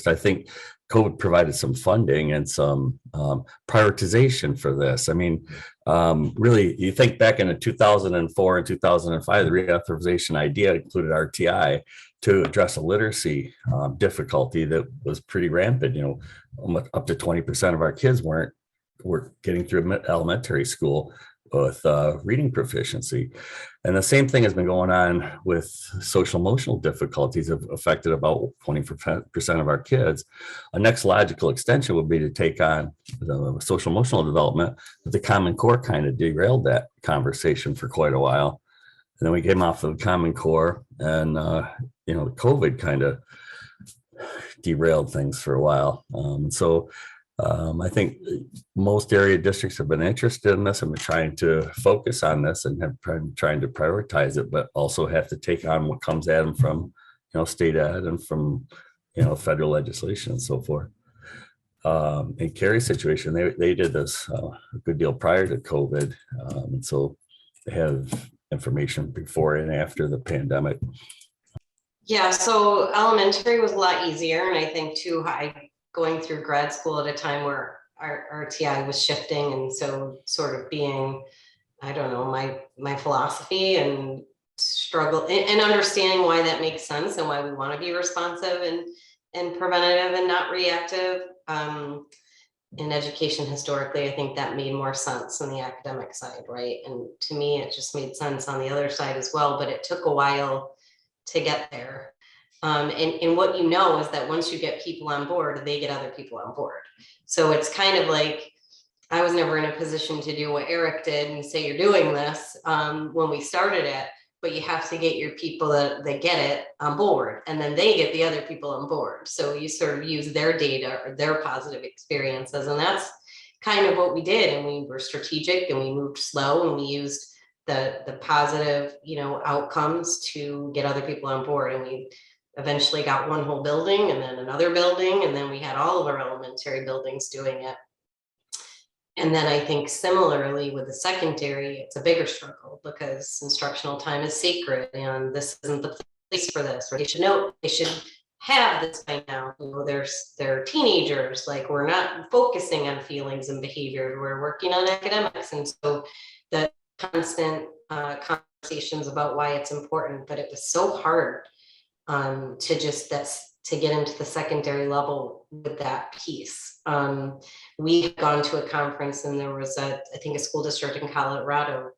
I think COVID provided some funding and some prioritization for this. I mean, really, you think back in 2004 and 2005, the reauthorization idea included RTI to address a literacy difficulty that was pretty rampant. You know, up to 20% of our kids were getting through elementary school with reading proficiency. And the same thing has been going on with social emotional difficulties, have affected about 20% of our kids. A next logical extension would be to take on the social emotional development, but the Common Core kind of derailed that conversation for quite a while. And then we came off of the Common Core, and COVID kind of derailed things for a while. I think most area districts have been interested in this and been trying to focus on this and have trying to prioritize it, but also have to take on what comes at them from, state ed and from, federal legislation and so forth. In Carrie's situation, they did this a good deal prior to COVID. And so they have information before and after the pandemic. Yeah, so elementary was a lot easier. And I think too, going through grad school at a time where our RTI was shifting, and so sort of being, I don't know, my philosophy and struggle and understanding why that makes sense and why we want to be responsive and preventative and not reactive. In education historically, I think that made more sense on the academic side, right? And to me, it just made sense on the other side as well, but it took a while to get there. And what you know is that once you get people on board, they get other people on board. So it's kind of like, I was never in a position to do what Eric did and say, you're doing this when we started it, but you have to get your people that get it on board, and then they get the other people on board. So you sort of use their data or their positive experiences. And that's kind of what we did. And we were strategic and we moved slow, and we used the positive, outcomes to get other people on board. And we eventually got one whole building and then another building, and then we had all of our elementary buildings doing it. And then I think similarly with the secondary, it's a bigger struggle because instructional time is sacred, and this isn't the place for this, or they should know, they should have this by now. They're teenagers, like we're not focusing on feelings and behavior, we're working on academics. And so the constant conversations about why it's important, but it was so hard to get into the secondary level with that piece. We had gone to a conference, and there was I think a school district in Colorado,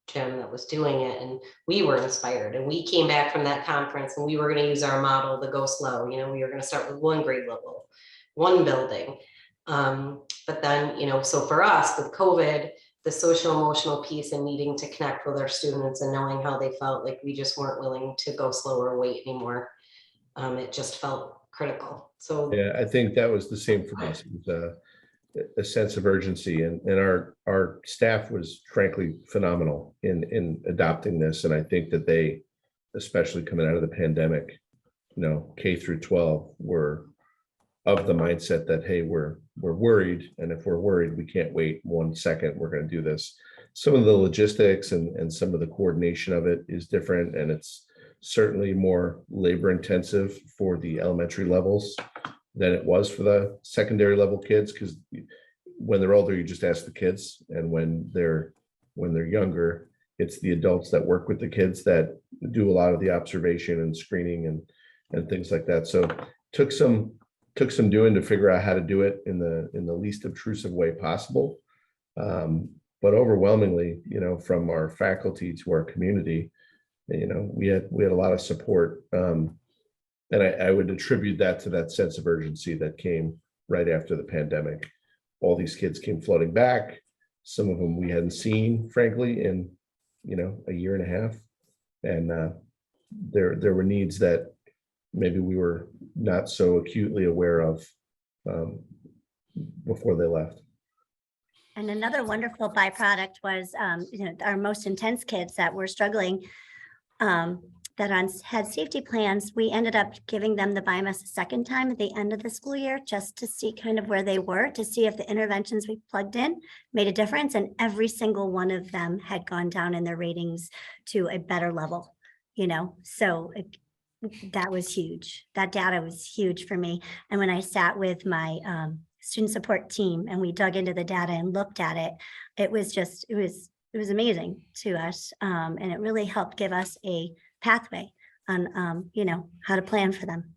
Jim, that was doing it, and we were inspired. And we came back from that conference, and we were going to use our model to go slow. We were going to start with one grade level, one building. But then, so for us with COVID, the social emotional piece and needing to connect with our students and knowing how they felt, like we just weren't willing to go slow or wait anymore. It just felt critical. So yeah, I think that was the same for us. It was a sense of urgency, and our staff was frankly phenomenal in adopting this. And I think that they, especially coming out of the pandemic, K through 12 were of the mindset that, hey, we're worried, and if we're worried, we can't wait 1 second, we're going to do this. Some of the logistics and some of the coordination of it is different, and it's certainly more labor intensive for the elementary levels than it was for the secondary level kids, because when they're older, you just ask the kids, and when they're younger, it's the adults that work with the kids that do a lot of the observation and screening and things like that. So took some doing to figure out how to do it in the least obtrusive way possible. But overwhelmingly, from our faculty to our community, we had a lot of support. And I would attribute that to that sense of urgency that came right after the pandemic. All these kids came flooding back. Some of them we hadn't seen, frankly, in a year and a half. And there were needs that maybe we were not so acutely aware of before they left. And another wonderful byproduct was, our most intense kids that were struggling, that had safety plans. We ended up giving them the BIMS a second time at the end of the school year, just to see kind of where they were, to see if the interventions we plugged in made a difference. And every single one of them had gone down in their ratings to a better level, so that was huge. That data was huge for me. And when I sat with my student support team and we dug into the data and looked at it, it was amazing to us. And it really helped give us a pathway on, how to plan for them.